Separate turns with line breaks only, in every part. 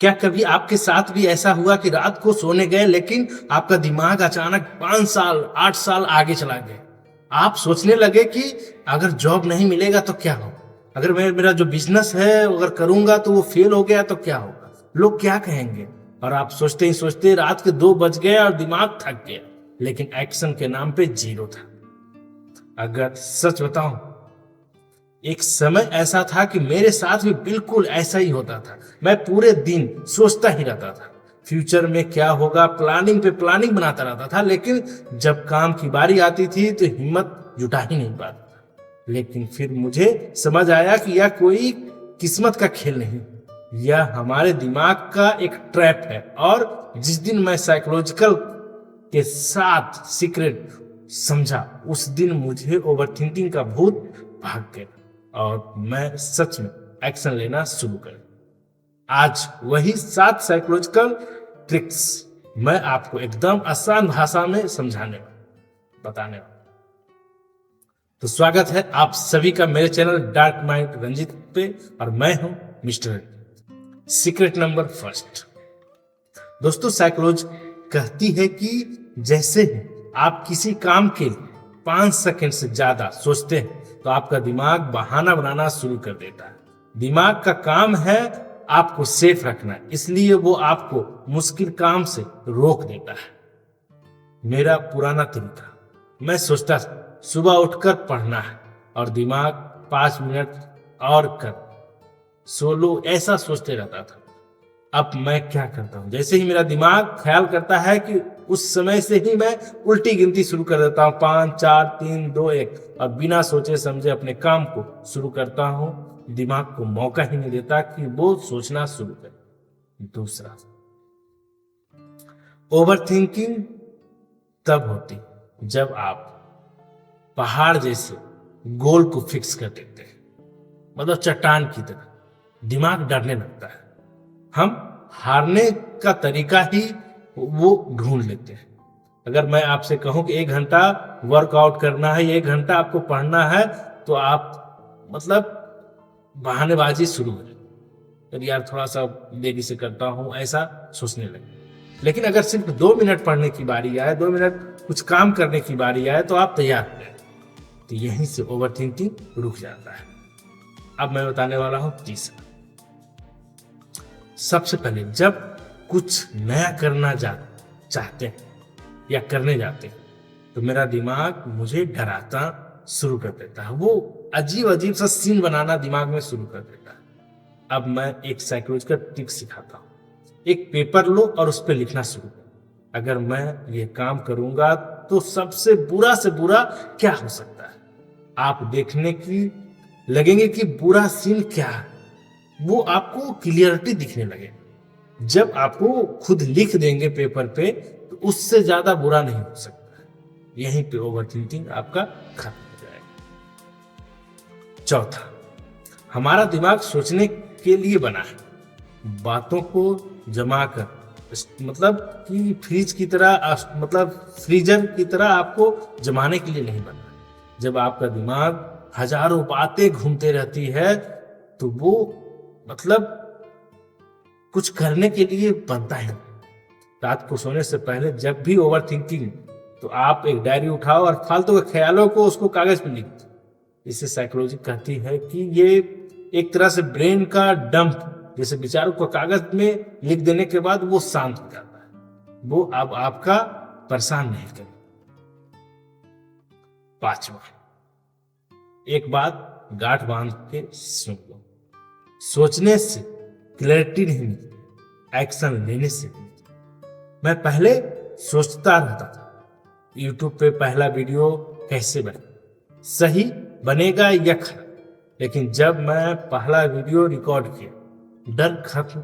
क्या कभी आपके साथ भी ऐसा हुआ कि रात को सोने गए लेकिन आपका दिमाग अचानक 5 साल, 8 साल आगे चला गया? आप सोचने लगे कि अगर जॉब नहीं मिलेगा तो क्या होगा? अगर मेरा जो बिज़नेस है अगर करूँगा तो वो फेल हो गया तो क्या होगा? लोग क्या कहेंगे? और आप सोचते ही सोचते रात के 2 बज गए और दिमाग थक गया, लेकिन एक्शन के नाम पे ज़ीरो था। अगर सच बताऊँ, एक समय ऐसा था कि मेरे साथ भी बिल्कुल ऐसा ही होता था। मैं पूरे दिन सोचता ही रहता था, फ्यूचर में क्या होगा, प्लानिंग पे प्लानिंग बनाता रहता था, लेकिन जब काम की बारी आती थी तो हिम्मत जुटा ही नहीं पाता था। लेकिन फिर मुझे समझ आया कि यह कोई किस्मत का खेल नहीं, यह हमारे दिमाग का एक ट्रैप है। और जिस दिन मैं साइकोलॉजिकल के साथ सीक्रेट समझा, उस दिन मुझे ओवरथिंकिंग का भूत भाग गया और मैं सच में एक्शन लेना शुरू कर। आज वही 7 साइकोलॉजिकल ट्रिक्स मैं आपको एकदम आसान भाषा में समझाने वाला, बताने वाला। तो स्वागत है आप सभी का मेरे चैनल डार्क माइंड रंजित पे, और मैं हूं mister Ranjit. Secret number first, दोस्तों, साइकोलॉजी कहती है कि जैसे ही आप किसी काम के 5 सेकंड से ज्यादा सोचते हैं तो आपका दिमाग बहाना बनाना शुरू कर देता है। दिमाग का काम है आपको सेफ रखना, इसलिए वो आपको मुश्किल काम से रोक देता है। मेरा पुराना तरीका, मैं सोचता सुबह उठकर पढ़ना है और दिमाग 5 मिनट और कर सो लो, ऐसा सोचते रहता था। अब मैं क्या करता हूं, जैसे ही मेरा दिमाग ख्याल करता है कि उस समय से ही मैं उल्टी गिनती शुरू कर देता हूं, 5 4 3 2 1, और बिना सोचे समझे अपने काम को शुरू करता हूं। दिमाग को मौका ही नहीं देता कि वो सोचना शुरू करे। दूसरा, ओवरथिंकिंग तब होती जब आप पहाड़ जैसे गोल को फिक्स कर देते हैं, मतलब चट्टान की तरह दिमाग डरने लगता है। हम हारने का तरीका ही वो ढूंढ लेते हैं। अगर मैं आपसे कहूं कि 1 घंटा वर्कआउट करना है, 1 घंटा आपको पढ़ना है, तो आप मतलब बहानेबाजी शुरू हो जाए, यार थोड़ा सा देरी से करता हूं, ऐसा सोचने लगे। लेकिन अगर सिर्फ 2 मिनट पढ़ने की बारी आए, 2 मिनट कुछ काम करने की बारी आए, तो आप तैयार हो जाए। तो यहीं से ओवरथिंकिंग रुक जाता है। अब मैं बताने वाला हूं तीसरा। सबसे पहले जब कुछ नया करना चाहते हैं या करने जाते हैं, तो मेरा दिमाग मुझे डराता शुरू कर देता है। वो अजीब अजीब सा सीन बनाना दिमाग में शुरू कर देता है। अब मैं एक साइकोलॉजिकल ट्रिक सिखाता हूँ। एक पेपर लो और उस पर लिखना शुरू करो, अगर मैं ये काम करूंगा तो सबसे बुरा से बुरा क्या हो सकता है। आप देखने की लगेंगे कि बुरा सीन क्या है, वो आपको क्लियरिटी दिखने लगे। जब आपको खुद लिख देंगे पेपर पे, तो उससे ज्यादा बुरा नहीं हो सकता है। यहीं पे ओवरथिंकिंग आपका खत्म हो जाएगा। चौथा, हमारा दिमाग सोचने के लिए बना है, बातों को जमा कर, मतलब कि फ्रिज की तरह, मतलब फ्रीजर की तरह आपको जमाने के लिए नहीं बना। जब आपका दिमाग हजारों बातें घूमते रहती है, तो वो मतलब कुछ करने के लिए बनता है। रात को सोने से पहले जब भी ओवरथिंकिंग, तो आप एक डायरी उठाओ और फालतू के ख्यालों को उसको कागज पे लिख दो। इससे साइकोलॉजी कहती है कि ये एक तरह से ब्रेन का डंप, जैसे विचारों को कागज में लिख देने के बाद वो शांत हो जाता है, वो अब आपका परेशान नहीं करे। पांचवा, एक बात गांठ बांध के सुन लो, सोचने से क्लैरिटी नहीं मिलती, एक्शन लेने से मिलती। मैं पहले सोचता रहता था यूट्यूब पे पहला वीडियो कैसे बने, सही बनेगा या खराब, लेकिन जब मैं पहला वीडियो रिकॉर्ड किया, डर खत्म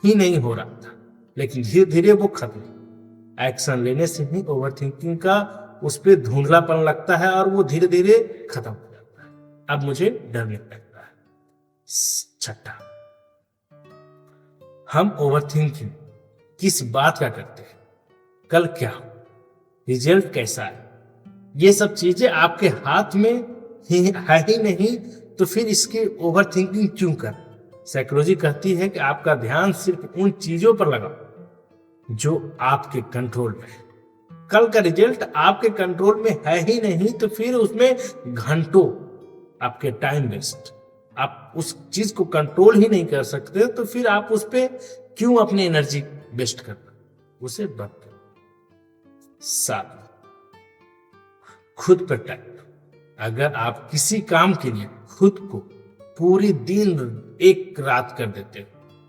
ही नहीं हो रहा था, लेकिन धीरे धीरे वो खत्म। एक्शन लेने से ही ओवरथिंकिंग का उस पर धुंधलापन लगता है और वो धीरे धीरे खत्म हो जाता है। अब मुझे डर नहीं लगता है। छठा, हम ओवरथिंकिंग किस बात का करते हैं, कल क्या हो, रिजल्ट कैसा है, ये सब चीजें आपके हाथ में है ही नहीं, तो फिर इसकी ओवरथिंकिंग क्यों कर। साइकोलॉजी कहती है कि आपका ध्यान सिर्फ उन चीजों पर लगाओ जो आपके कंट्रोल में है। कल का रिजल्ट आपके कंट्रोल में है ही नहीं, तो फिर उसमें घंटों आपके टाइम वेस्ट। आप उस चीज को कंट्रोल ही नहीं कर सकते, तो फिर आप उस पर क्यों अपनी एनर्जी वेस्ट करना। उसे बंद करो। 7, खुद पर टाइम। अगर आप किसी काम के लिए खुद को पूरी दिन एक रात कर देते हो,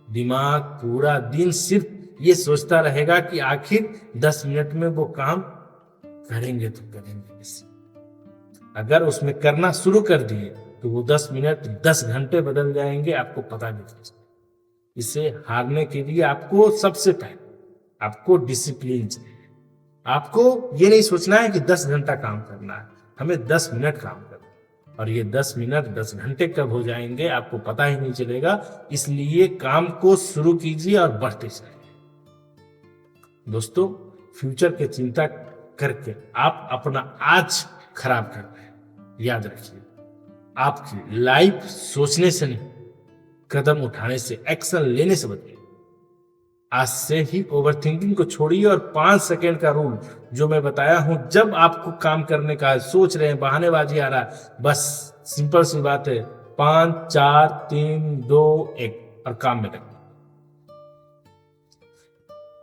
दिमाग पूरा दिन सिर्फ ये सोचता रहेगा कि आखिर 10 मिनट में वो काम करेंगे तो करेंगे कैसे। अगर उसमें करना शुरू कर दिए तो वो 10 मिनट 10 घंटे बदल जाएंगे, आपको पता नहीं चलेगा। इसे हारने के लिए आपको सबसे पहले आपको डिसिप्लिन चाहिए। आपको ये नहीं सोचना है कि 10 घंटा काम करना है, हमें 10 मिनट काम करना है। और ये 10 मिनट 10 घंटे कब हो जाएंगे आपको पता ही नहीं चलेगा। इसलिए काम को शुरू कीजिए और बढ़ते जाइए। दोस्तों, फ्यूचर की चिंता करके आप अपना आज खराब कर रहे हैं। याद रखिए, आपकी लाइफ सोचने से नहीं, कदम उठाने से, एक्शन लेने से बदले। आज से ही ओवरथिंकिंग को छोड़िए और 5 सेकेंड का रूल जो मैं बताया हूं, जब आपको काम करने का है, सोच रहे हैं, बहानेबाजी आ रहा है, बस सिंपल सी बात है, 5 4 3 2 1 और काम में लगे।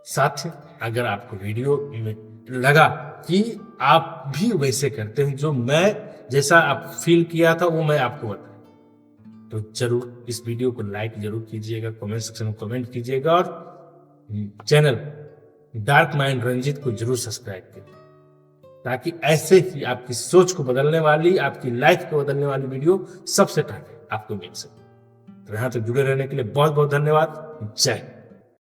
साथ ही अगर आपको वीडियो में लगा कि आप भी वैसे करते हैं, जो मैं जैसा आप फील किया था वो मैं आपको बताऊं, तो जरूर इस वीडियो को लाइक जरूर कीजिएगा, कमेंट सेक्शन में कमेंट कीजिएगा और चैनल डार्क माइंड रंजीत को जरूर सब्सक्राइब कीजिए, ताकि ऐसे ही आपकी सोच को बदलने वाली, आपकी लाइफ को बदलने वाली वीडियो सबसे पहले आपको मिल सके। तो यहां तक जुड़े रहने के लिए बहुत बहुत धन्यवाद। जय हिंद।